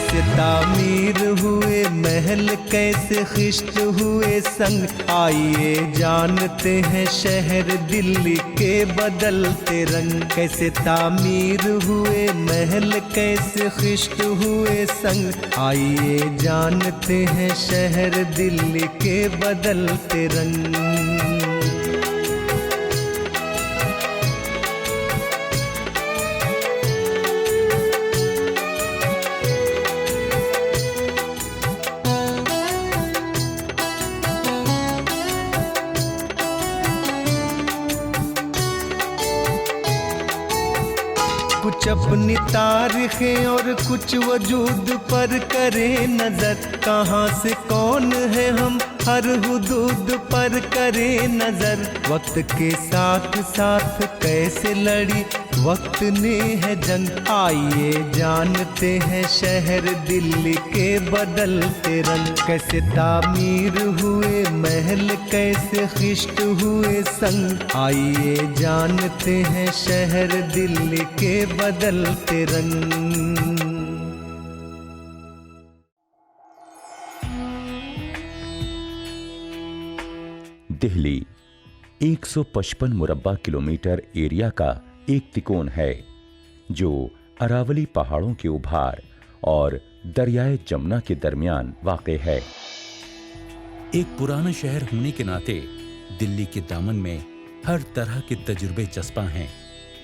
कैसे तामीर हुए महल, कैसे खिश्त हुए संग, आइए जानते हैं शहर दिल्ली के बदलते रंग। कैसे तामीर हुए महल, कैसे खिश्त हुए संग, आइए जानते हैं शहर दिल्ली के बदलते रंग। कुछ अपनी तारीखें और कुछ वजूद पर करे नजर, कहाँ से कौन है हम हर हुदूद पर करे नजर। वक्त के साथ साथ कैसे लड़ी वक्त ने है जंग, आइए जानते हैं शहर दिल्ली के बदलते रंग। कैसे तामीर हुए महल, कैसे खिश्त हुए संग, आइए जानते हैं शहर दिल्ली के बदलते रंग। दिल्ली 155 मुरब्बा किलोमीटर एरिया का एक तिकोन है जो अरावली पहाड़ों के उभार और दरियाए जमुना के दरमियान वाक़ है। एक पुराना शहर होने के नाते दिल्ली के दामन में हर तरह के तजुर्बे चस्पा हैं।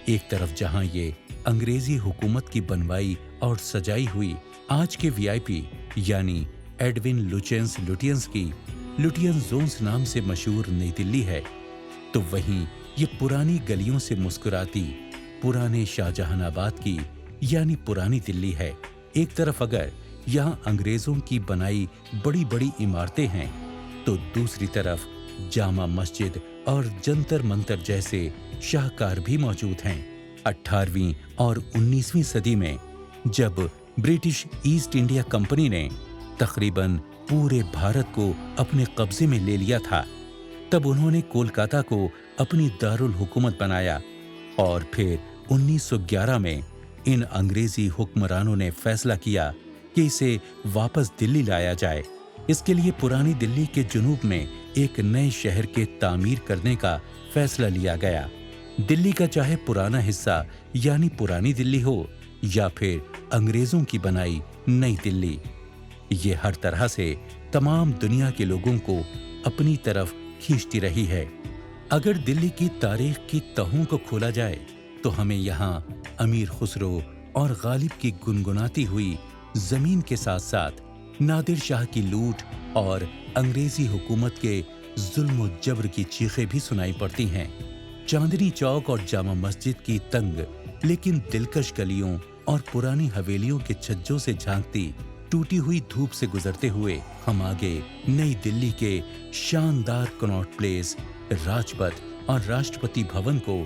एक तरफ जहां ये अंग्रेजी हुकूमत की बनवाई और सजाई हुई आज के वीआईपी यानी एडविन लुटियंस की लुटियन जोन्स नाम से मशहूर नई दिल्ली है, तो वहीं ये पुरानी गलियों से मुस्कुराती पुराने शाहजहानाबाद की यानी पुरानी दिल्ली है। एक तरफ अगर यहाँ अंग्रेजों की बनाई बड़ी बड़ी इमारतें हैं, तो दूसरी तरफ जामा मस्जिद और जंतर मंतर जैसे शाहकार भी मौजूद हैं। 18वीं और 19वीं सदी में जब ब्रिटिश ईस्ट इंडिया कंपनी ने तकरीबन पूरे भारत को अपने कब्जे में ले लिया था, तब उन्होंने कोलकाता को अपनी दारुल हुकूमत बनाया और फिर 1911 में इन अंग्रेजी हुक्मरानों ने फैसला किया कि इसे वापस दिल्ली लाया जाए। इसके लिए पुरानी दिल्ली के जुनूब में एक नए शहर के तामीर करने का फैसला लिया गया। दिल्ली का चाहे पुराना हिस्सा यानी पुरानी दिल्ली हो या फिर अंग्रेजों की बनाई नई दिल्ली, ये हर तरह से तमाम दुनिया के लोगों को अपनी तरफ खींचती रही है। अगर दिल्ली की तारीख की तहों को खोला जाए तो हमें यहाँ अमीर खुसरो और गालिब की गुनगुनाती हुई जमीन के साथ साथ नादिर शाह की लूट और अंग्रेजी हुकूमत के जुल्म और जबर की चीखें भी सुनाई पड़ती हैं। चांदनी चौक और जामा मस्जिद की तंग लेकिन दिलकश गलियों और पुरानी हवेलियों के छज्जों से झांकती टूटी हुई धूप से गुजरते हुए हम आगे नई दिल्ली के शानदार कनॉट प्लेस, राजपथ और राष्ट्रपति भवन को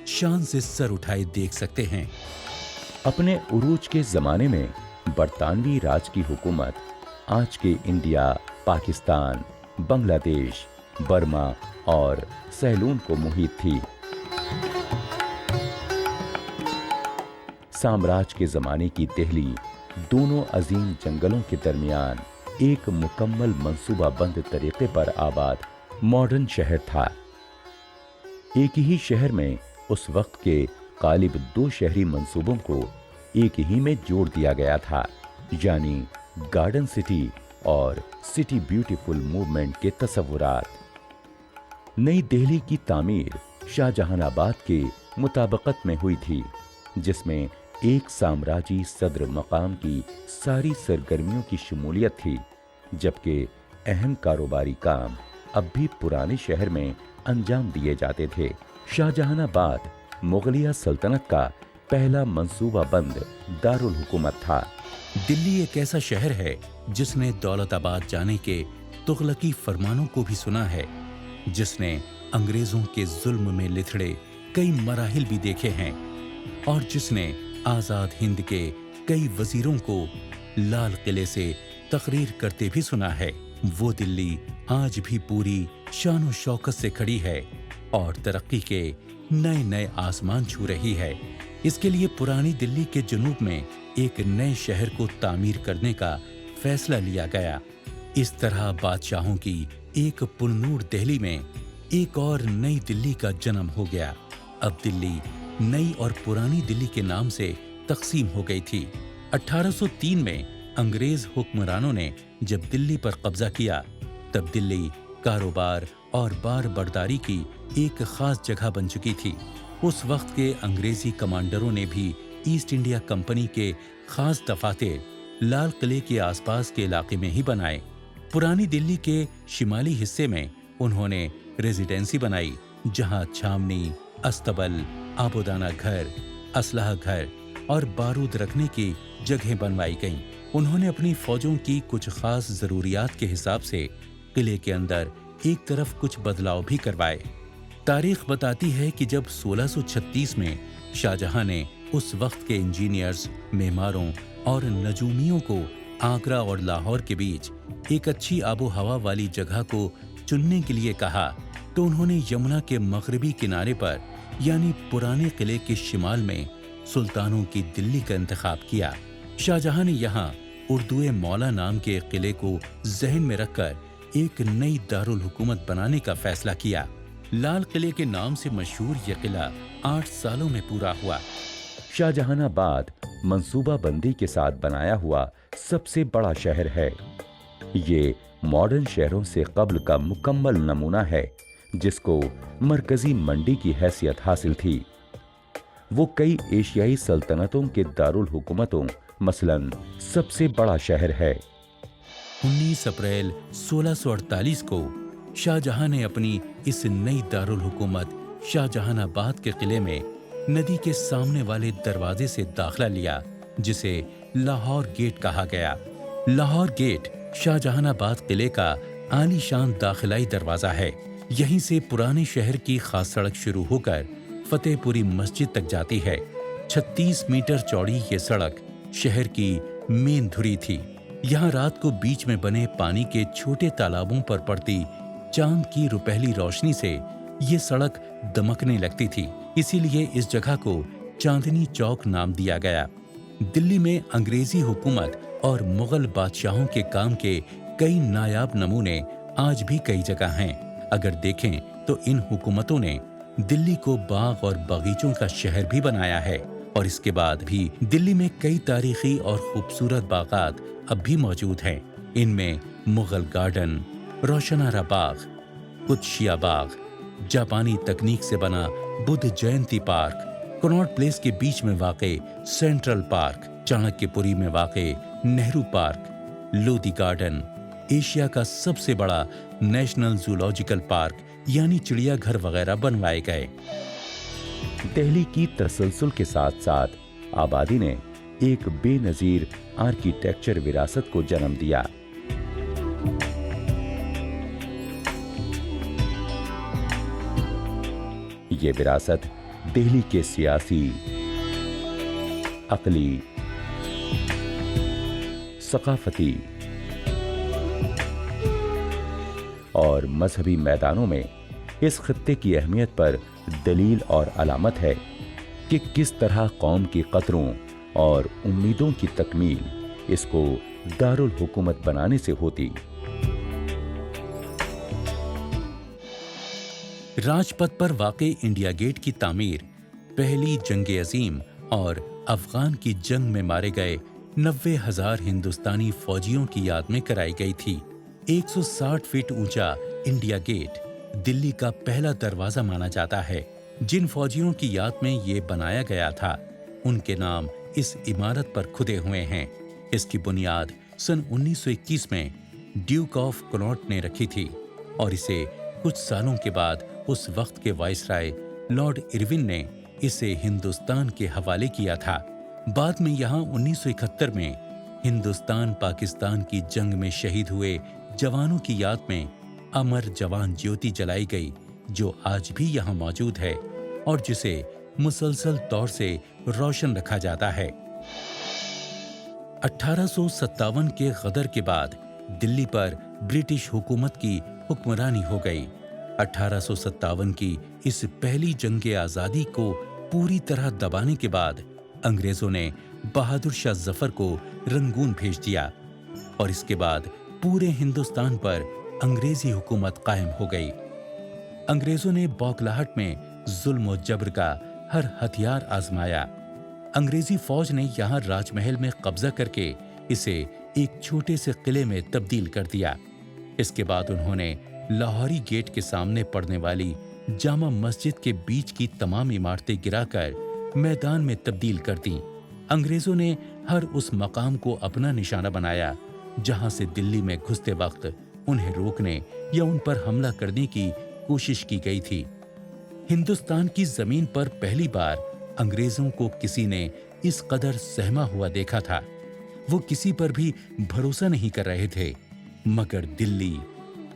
शान से सर उठाए देख सकते हैं। अपने उरूज के जमाने में बरतानवी राज की हुकूमत आज के इंडिया, पाकिस्तान, बांग्लादेश, बर्मा और सैलून को मुहित थी। साम्राज्य के जमाने की दिल्ली दोनों अजीम जंगलों के दरमियान एक मुकम्मल मंसूबाबंद तरीके पर आबाद मॉडर्न शहर था। एक ही शहर में उस वक्त के गालिब 2 शहरी मंसूबों को एक ही में जोड़ दिया गया था, यानी गार्डन सिटी और सिटी ब्यूटीफुल मूवमेंट के तस्वुरात। नई दिल्ली की तामीर शाहजहानाबाद के मुताबिकत में हुई थी, जिसमें एक साम्राज्यी सदर मकाम की सारी सरगर्मियों की शमूलियत थी, जबकि अहम कारोबारी काम अब भी पुराने शहर में अंजाम दिए जाते थे। शाहजहानाबाद मुगलिया सल्तनत का पहला मंसूबाबंद दारुल हुकूमत था। दिल्ली एक ऐसा शहर है जिसने दौलताबाद जाने के तुगलकी फरमानों को भी सुना है, जिसने अंग्रेजों के जुल्म में लिथड़े कई मराहिल भी देखे हैं और जिसने आजाद हिंद के कई वजीरों को लाल किले से तकरीर करते भी सुना है। वो दिल्ली आज भी पूरी शान और शौकत से खड़ी है और तरक्की के नए नए आसमान छू रही है। इसके लिए पुरानी दिल्ली के जुनूब में एक नए शहर को तामीर करने का फैसला लिया गया। इस तरह बादशाहों की एक पुरनूर दिल्ली में एक और नई दिल्ली का जन्म हो गया। अब दिल्ली नई और पुरानी दिल्ली के नाम से तकसीम हो गई थी। 1803 में अंग्रेज हुक्मरानों ने जब दिल्ली पर कब्जा किया, तब दिल्ली कारोबार और बार बर्दारी की एक खास जगह बन चुकी थी। उस वक्त के अंग्रेजी कमांडरों ने भी ईस्ट इंडिया कंपनी के खास दफातर लाल किले के आसपास के इलाके में ही बनाए। पुरानी दिल्ली के शिमाली हिस्से में उन्होंने रेजिडेंसी बनाई, जहां छावनी, अस्तबल, आबोदाना घर, असलहा घर और बारूद रखने की जगह बनवाई गईं। उन्होंने अपनी फौजों की कुछ खास जरूरियात के हिसाब से किले के अंदर एक तरफ कुछ बदलाव भी करवाए। तारीख बताती है कि जब 1636 में शाहजहां ने उस वक्त के इंजीनियर्स, मेमारों और नजूमियों को आगरा और लाहौर के बीच एक अच्छी आबो हवा वाली जगह को चुनने के लिए कहा, तो उन्होंने यमुना के मगरबी किनारे पर यानी पुराने किले के शिमाल में सुल्तानों की दिल्ली का इंतखाब किया। शाहजहां ने यहाँ उर्दुए मौला नाम के किले को जहन में रखकर एक नई दारुल हुकूमत बनाने का फैसला किया। लाल किले के नाम से मशहूर यह किला 8 सालों में पूरा हुआ। शाहजहानाबाद मंसूबा बंदी के साथ बनाया हुआ सबसे बड़ा शहर है। ये मॉडर्न शहरों से कब्ल का मुकम्मल नमूना है, जिसको मरकजी मंडी की हैसियत हासिल थी। वो कई एशियाई सल्तनतों के दारुल हुकूमतों मसलन सबसे बड़ा शहर है। 19 अप्रैल 1648 को शाहजहां ने अपनी इस नई दारुल हुकूमत शाहजहानाबाद के किले में नदी के सामने वाले दरवाजे से दाखिला लिया, जिसे लाहौर गेट कहा गया। लाहौर गेट शाहजहानाबाद किले का आलीशान दाखिलाई दरवाजा है। यहीं से पुराने शहर की खास सड़क शुरू होकर फतेहपुरी मस्जिद तक जाती है। 36 मीटर चौड़ी ये सड़क शहर की मेन धुरी थी। यहाँ रात को बीच में बने पानी के छोटे तालाबों पर पड़ती चांद की रुपहली रोशनी से ये सड़क दमकने लगती थी, इसीलिए इस जगह को चांदनी चौक नाम दिया गया। दिल्ली में अंग्रेजी हुकूमत और मुगल बादशाहों के काम के कई नायाब नमूने आज भी कई जगह हैं। अगर देखें तो इन हुकूमतों ने दिल्ली को बाग और बगीचों का शहर भी बनाया है, और इसके बाद भी दिल्ली में कई तारीखी और खूबसूरत बागात अब भी मौजूद हैं। इनमें मुगल गार्डन, रोशनारा बाग, कुतशिया बाग, जापानी तकनीक से बना Buddha Jayanti park, Connaught place के बीच में वाक़े सेंट्रल पार्क, चाणक्यपुरी में वाक़े Nehru park, Lodhi garden, Asia का सबसे बड़ा नेशनल जूलॉजिकल पार्क यानी चिड़ियाघर वगैरह बनवाए गए। दिल्ली की तसलसल के साथ साथ आबादी ने एक बेनजीर आर्किटेक्चर विरासत को जन्म दिया। ये विरासत दिल्ली के सियासी, अक़ली, सकाफती और मजहबी मैदानों में इस खित्ते की अहमियत पर दलील और अलामत है कि किस तरह कौम की कदरों और उम्मीदों की तकमील इसको दारुल हुकूमत बनाने से होती। राजपथ पर वाक़े इंडिया गेट की तामीर पहली जंग अजीम और अफगान की जंग में मारे गए 90,000 हिंदुस्तानी फौजियों की याद में कराई गई थी। 160 फीट ऊंचा इंडिया गेट दिल्ली का पहला दरवाजा माना जाता है। जिन फौजियों की याद में ये बनाया गया था, उनके नाम इस इमारत पर खुदे हुए हैं। इसकी बुनियाद सन 1921 में ड्यूक ऑफ कनॉट ने रखी थी और इसे कुछ सालों के बाद उस वक्त के वाइसराय लॉर्ड इरविन ने इसे हिंदुस्तान के हवाले किया था। बाद में यहाँ 1971 में हिंदुस्तान पाकिस्तान की जंग में शहीद हुए जवानों की याद में अमर जवान ज्योति जलाई गई, जो आज भी यहाँ मौजूद है और जिसे मुसलसल तौर से रोशन रखा जाता है। 1857 के गदर के बाद दिल्ली पर ब्रिटिश हुकूमत की हुक्मरानी हो गई। 1857 की इस पहली जंग आज़ादी को पूरी तरह दबाने के बाद अंग्रेजों ने बहादुर शाह जफर को रंगून भेज दिया और इसके बाद पूरे हिंदुस्तान पर अंग्रेजी हुकूमत कायम हो गई। अंग्रेजों ने बौखलाहट में जुल्म और जबर का हर हथियार आजमाया। अंग्रेजी फौज ने यहाँ राजमहल में कब्जा करके इसे एक छोटे से किले में तब्दील कर दिया। इसके बाद उन्होंने लाहौरी गेट के सामने पड़ने वाली जामा मस्जिद के बीच की तमाम इमारतें गिराकर मैदान में तब्दील कर दी। अंग्रेजों ने हर उस मकाम को अपना निशाना बनाया जहां से दिल्ली में घुसते वक्त उन्हें रोकने या उन पर हमला करने की कोशिश की गई थी। हिंदुस्तान की जमीन पर पहली बार अंग्रेजों को किसी ने इस कदर सहमा हुआ देखा था। वो किसी पर भी भरोसा नहीं कर रहे थे, मगर दिल्ली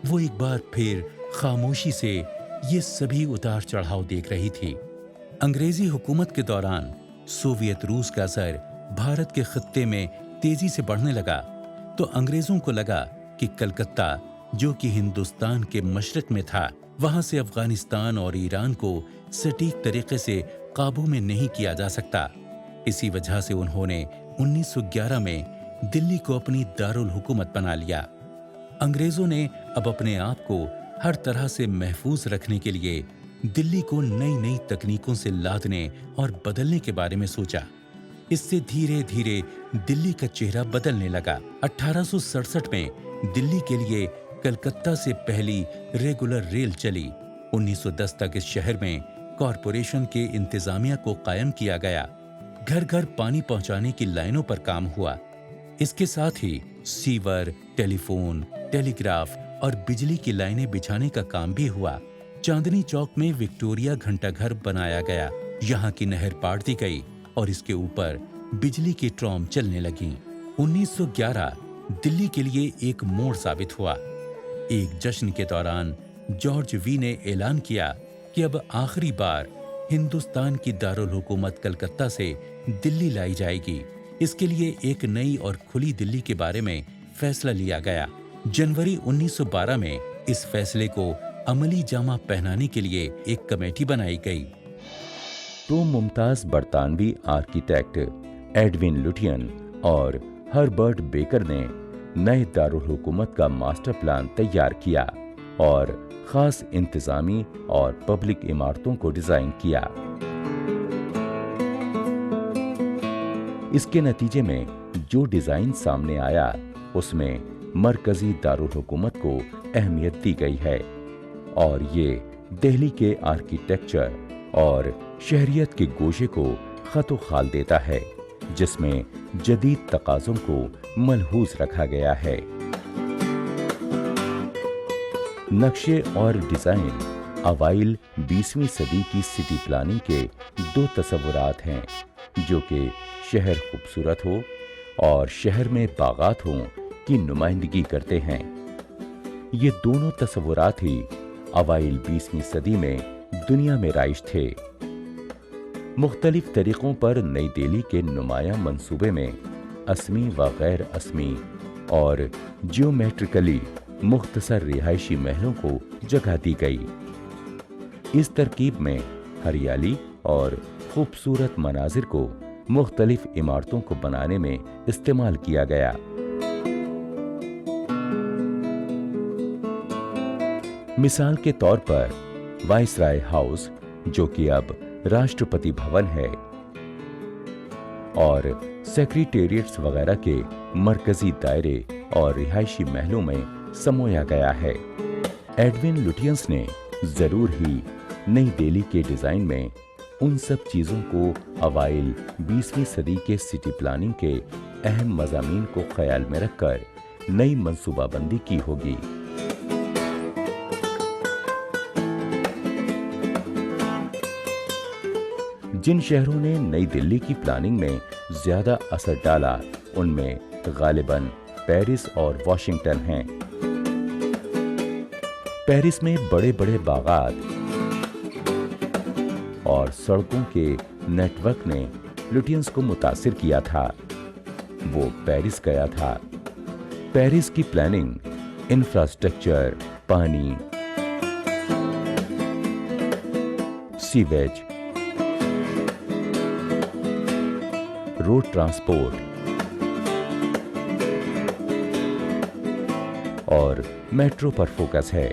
वो एक बार फिर खामोशी से ये सभी उतार चढ़ाव देख रही थी। अंग्रेजी हुकूमत के दौरान सोवियत रूस का असर भारत के खित्ते में तेजी से बढ़ने लगा, तो अंग्रेजों को लगा कि कलकत्ता, जो कि हिंदुस्तान के मशरक में था, वहां से अफगानिस्तान और ईरान को सटीक तरीके से काबू में नहीं किया जा सकता। इसी वजह से उन्होंने 1911 में दिल्ली को अपनी दारुल हुकूमत बना लिया। अंग्रेजों ने अब अपने आप को हर तरह से महफूज रखने के लिए दिल्ली को नई नई तकनीकों से लादने और बदलने के बारे में सोचा। इससे धीरे धीरे दिल्ली का चेहरा बदलने लगा। 1867 में दिल्ली के लिए कलकत्ता से पहली रेगुलर रेल चली। 1910 तक इस शहर में कॉरपोरेशन के इंतजामिया को कायम किया गया। घर घर पानी पहुंचाने की लाइनों पर काम हुआ। इसके साथ ही सीवर, टेलीफोन, टेलीग्राफ और बिजली की लाइनें बिछाने का काम भी हुआ। चांदनी चौक में विक्टोरिया घंटाघर बनाया गया। यहाँ की नहर पाट दी गई और इसके ऊपर बिजली की ट्रॉम चलने लगी। 1911 दिल्ली के लिए एक मोड़ साबित हुआ। एक जश्न के दौरान जॉर्ज वी ने ऐलान किया कि अब आखिरी बार हिंदुस्तान की दारुल हुकूमत कलकत्ता से दिल्ली लाई जाएगी। इसके लिए एक नई और खुली दिल्ली के बारे में फैसला लिया गया। जनवरी 1912 में इस फैसले को अमली जामा पहनाने के लिए एक कमेटी बनाई गई। तो मुमताज बरतानवी आर्किटेक्ट एडविन लुटियन और हर्बर्ट बेकर ने नए दारुल हुकूमत का मास्टर प्लान तैयार किया और खास इंतजामी और पब्लिक इमारतों को डिजाइन किया। इसके नतीजे में जो डिजाइन सामने आया उसमें मरकजी दारुल हुकूमत को अहमियत दी गई है और ये दिल्ली के आर्किटेक्चर और शहरियत के गोशे को खतो खाल देता है, जिसमें जदीद तकाज़ों को मलहूज रखा गया है। नक्शे और डिजाइन अवाइल 20वीं सदी की सिटी प्लानिंग के दो तस्वुरात हैं, जो कि शहर खूबसूरत हो और शहर में बागात हों की नुमाइंदगी करते हैं। ये दोनों तस्वुरात ही अवाइल 20वीं सदी में दुनिया में राइज थे। मुख्तलिफ तरीकों पर नई दिल्ली के नुमाया मंसूबे में असमी व गैर असमी और जियोमेट्रिकली मुख्तसर रिहायशी महलों को जगह दी गई। इस तरकीब में हरियाली और खूबसूरत मनाजिर को मुख्तलिफ इमारतों को बनाने में इस्तेमाल किया गया। मिसाल के तौर पर वाइसराय हाउस, जो कि अब राष्ट्रपति भवन है, और सेक्रेटेरिएट्स वगैरह के मरकजी दायरे और रिहायशी महलों में समोया गया है। एडविन लुटियंस ने जरूर ही नई दिल्ली के डिजाइन में उन सब चीजों को अवाइल 20वीं सदी के सिटी प्लानिंग के अहम मज़ामीन को ख्याल में रखकर नई मंसूबाबंदी की होगी। जिन शहरों ने नई दिल्ली की प्लानिंग में ज्यादा असर डाला, उनमें गालिबन पेरिस और वॉशिंगटन हैं। पेरिस में बड़े बड़े बागात और सड़कों के नेटवर्क ने लुटियंस को मुतासिर किया था। वो पेरिस गया था। पेरिस की प्लानिंग, इंफ्रास्ट्रक्चर, पानी, सीवेज, रोड ट्रांसपोर्ट और मेट्रो पर फोकस है।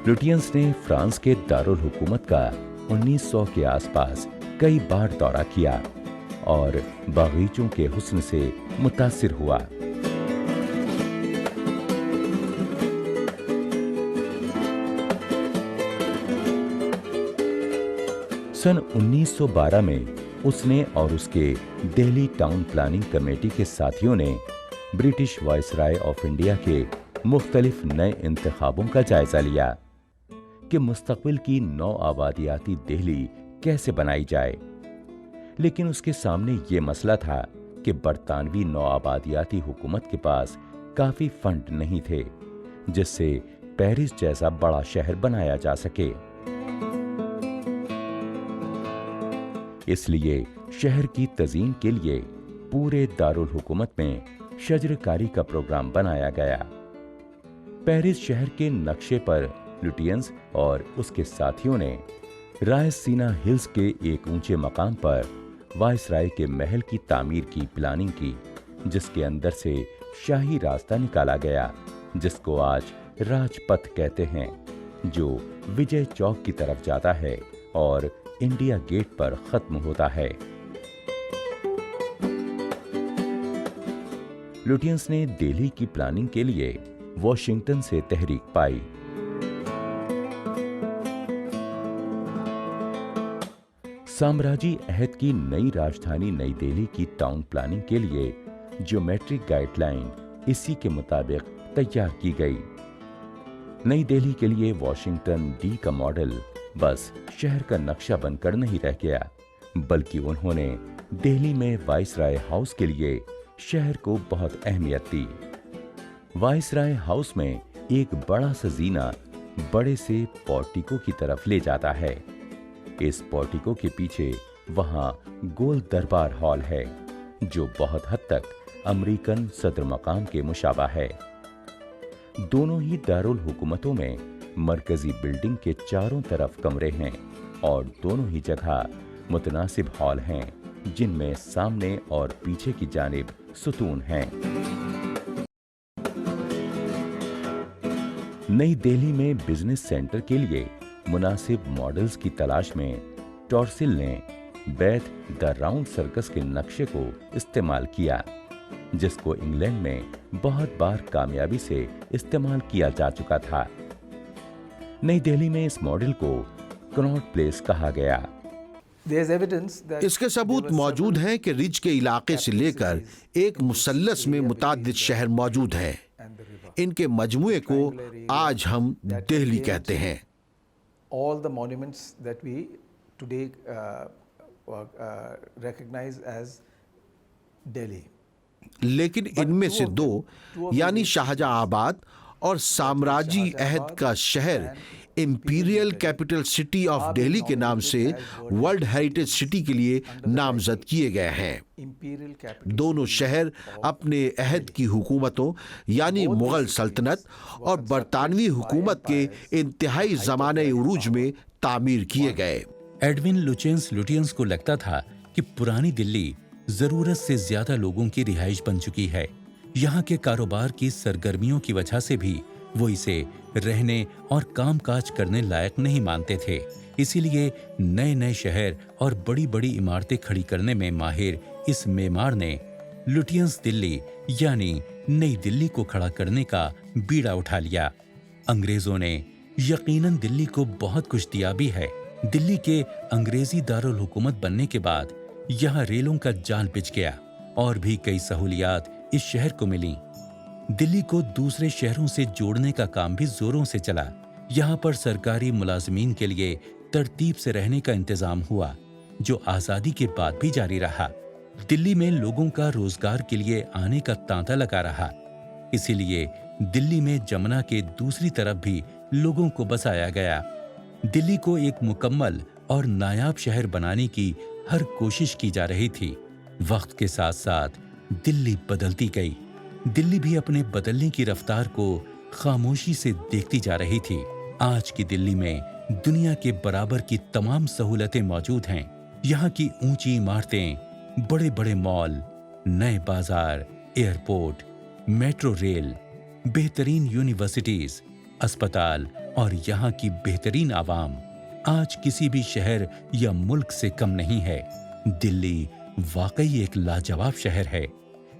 लुटियंस ने फ्रांस के दारुल हुकूमत का 1900 के आसपास कई बार दौरा किया और बागीचों के हुस्न से मुतासिर हुआ। सन 1912 में उसने और उसके दिल्ली टाउन प्लानिंग कमेटी के साथियों ने ब्रिटिश वाइसराय ऑफ इंडिया के मुख्तलिफ नए इंतखाबों का जायजा लिया कि मुस्तकबिल की नौ आबादियाती दिल्ली कैसे बनाई जाए। लेकिन उसके सामने ये मसला था कि बरतानवी नौ आबादियाती हुकूमत के पास काफी फंड नहीं थे जिससे पेरिस जैसा बड़ा शहर बनाया जा सके। इसलिए शहर की तज़ीन के लिए पूरे दारुल हुकूमत में शजरकारी का प्रोग्राम बनाया गया। पेरिस शहर के नक्शे पर लुटियंस और उसके साथियों ने रायसीना हिल्स के एक ऊंचे मकाम पर वाइसराय के महल की तामीर की प्लानिंग की, जिसके अंदर से शाही रास्ता निकाला गया जिसको आज राजपथ कहते हैं, जो विजय चौक की तरफ जाता है और इंडिया गेट पर खत्म होता है। लुटियंस ने दिल्ली की प्लानिंग के लिए वॉशिंगटन से तहरीक पाई। साम्राज्य अहद की नई राजधानी नई दिल्ली की टाउन प्लानिंग के लिए ज्योमेट्रिक गाइडलाइन इसी के मुताबिक तैयार की गई। नई दिल्ली के लिए वॉशिंगटन डी का मॉडल बस शहर का नक्शा बनकर नहीं रह गया, बल्कि उन्होंने दिल्ली में वाइसराय हाउस के लिए शहर को बहुत अहमियत दी। वाइसराय हाउस में एक बड़ा सा जीना बड़े से पोर्टिको की तरफ ले जाता है। इस पोर्टिको के पीछे वहां गोल दरबार हॉल है जो बहुत हद तक अमेरिकन सदर मकाम के मुशाबा है। दोनों ही दारुल हुकूमतों में मरकजी बिल्डिंग के चारों तरफ कमरे हैं और दोनों ही जगह मुतनासिब हॉल हैं जिनमें सामने और पीछे की जानिब सुतून हैं। नई दिल्ली में बिजनेस सेंटर के लिए मुनासिब मॉडल्स की तलाश में टॉर्सिल ने बेथ द राउंड सर्कस के नक्शे को इस्तेमाल किया, जिसको इंग्लैंड में बहुत बार कामयाबी से इस्तेमाल किया जा चुका था। नई दिल्ली में इस मॉडल को कनॉट प्लेस कहा गया। इसके सबूत मौजूद हैं कि रिज के इलाके से लेकर एक मुसल्लस में मुताद्दिद शहर मौजूद हैं। इनके मजमुए को आज हम दिल्ली कहते हैं। All the monuments that we today recognize as Delhi. लेकिन इनमें से दो यानी शाहजहांआबाद और साम्राज्य अहद का शहर imperial capital city of Delhi के नाम से वर्ल्ड हेरिटेज सिटी के लिए नामजद किए गए हैं। दोनों शहर अपने अहद की हुकूमतों यानी मुगल सल्तनत और बरतानवी हुकूमत के इंतहाई ज़माने उरूज में तामीर किए गए। एडविन लुटियंस को लगता था कि पुरानी दिल्ली जरूरत से ज्यादा लोगों की रिहाइश बन चुकी है। यहाँ के कारोबार की सरगर्मियों की वजह से भी वो इसे रहने और कामकाज करने लायक नहीं मानते थे। इसीलिए नए नए शहर और बड़ी बड़ी इमारतें खड़ी करने में माहिर इस मेमार ने लुटियंस दिल्ली यानी नई दिल्ली को खड़ा करने का बीड़ा उठा लिया। अंग्रेजों ने यकीनन दिल्ली को बहुत कुछ दिया भी है। दिल्ली के अंग्रेजी दारुल हुकूमत बनने के बाद यहाँ रेलों का जाल बिछ गया और भी कई सहूलियात इस शहर को मिली। दिल्ली को दूसरे शहरों से जोड़ने का काम भी जोरों से चला। यहाँ पर सरकारी मुलाजमीन के लिए तरतीब से रहने का इंतजाम हुआ, जो आजादी के बाद भी जारी रहा। दिल्ली में लोगों का रोजगार के लिए आने का तांता लगा रहा। इसीलिए दिल्ली में जमुना के दूसरी तरफ भी लोगों को बसाया गया। दिल्ली को एक मुकम्मल और नायाब शहर बनाने की हर कोशिश की जा रही थी। वक्त के साथ साथ दिल्ली बदलती गई। दिल्ली भी अपने बदलने की रफ्तार को खामोशी से देखती जा रही थी। आज की दिल्ली में दुनिया के बराबर की तमाम सहूलतें मौजूद हैं। यहाँ की ऊंची इमारतें, बड़े बड़े मॉल, नए बाजार, एयरपोर्ट, मेट्रो रेल, बेहतरीन यूनिवर्सिटीज, अस्पताल और यहाँ की बेहतरीन आवाम आज किसी भी शहर या मुल्क से कम नहीं है। दिल्ली वाकई एक लाजवाब शहर है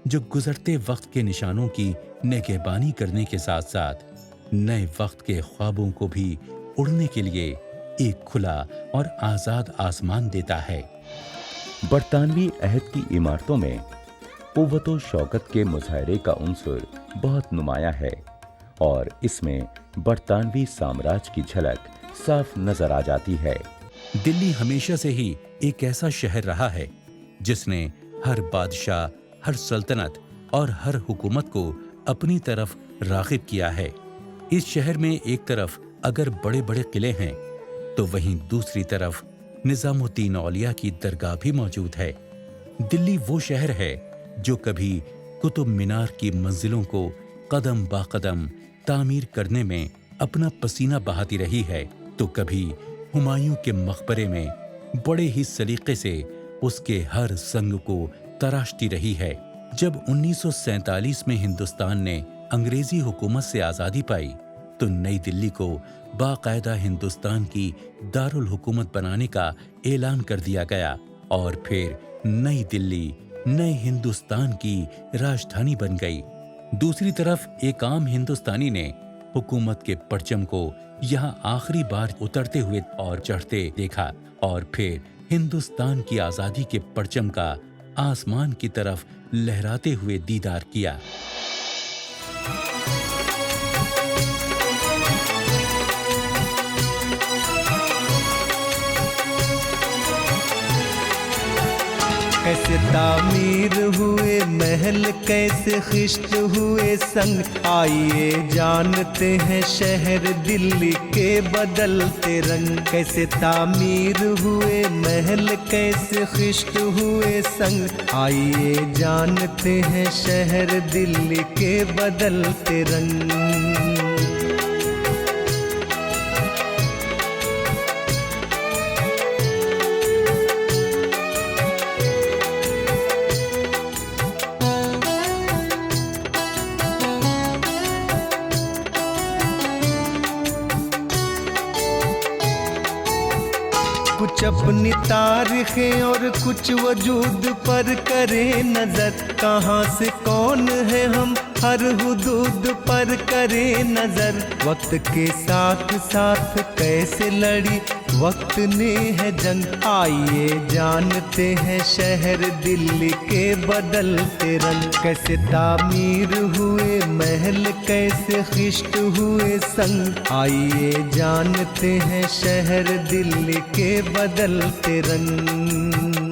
जो गुजरते वक्त के निशानों की निगहबानी करने के साथ साथ नए वक्त के ख्वाबों को भी उड़ने के लिए एक खुला और आजाद आसमान देता है। बरतानवी अहद की इमारतों में कुव्वत व शौकत के मुजाहरे का उन्सुर बहुत नुमाया है और इसमें बरतानवी साम्राज्य की झलक साफ नजर आ जाती है। दिल्ली हमेशा से ही एक ऐसा शहर रहा है जिसने हर बादशाह, हर सल्तनत और हर हुकूमत को अपनी तरफ राग़िब किया है। इस शहर में एक तरफ अगर बड़े बड़े किले हैं तो वहीं दूसरी तरफ निज़ामुद्दीन औलिया की दरगाह भी मौजूद है। दिल्ली वो शहर है जो कभी कुतुब मीनार की मंजिलों को कदम बा कदम तामीर करने में अपना पसीना बहाती रही है, तो कभी हुमायूं के मकबरे में बड़े ही सलीके से उसके हर संग को तराशती रही है। जब 1947 में हिंदुस्तान ने अंग्रेजी हुकूमत से आज़ादी पाई तो नई दिल्ली को बाकायदा हिंदुस्तान की दारुल हुकूमत बनाने का ऐलान कर दिया गया और फिर नई दिल्ली नए हिंदुस्तान की राजधानी बन गई। दूसरी तरफ एक आम हिंदुस्तानी ने हुकूमत के परचम को यहाँ आखिरी बार उतरते हुए और चढ़ते देखा और फिर हिंदुस्तान की आज़ादी के परचम का आसमान की तरफ लहराते हुए दीदार किया। कैसे तामीर हुए महल, कैसे खिश्त हुए संग, आइए जानते हैं शहर दिल्ली के बदलते रंग। कैसे तामीर हुए महल, कैसे खिश्त हुए संग, आइए जानते हैं शहर दिल्ली के बदलते रंग। कुछ अपनी तारीखें और कुछ वजूद पर करे नजर, कहाँ से कौन है हम हर हुदूद पर करे नजर। वक्त के साथ साथ कैसे लड़ी वक्त ने है जंग, आइए जानते हैं शहर दिल्ली के बदलते रंग। कैसे तामीर हुए महल, कैसे खिश्त हुए संग, आइए जानते हैं शहर दिल्ली के बदलते रंग।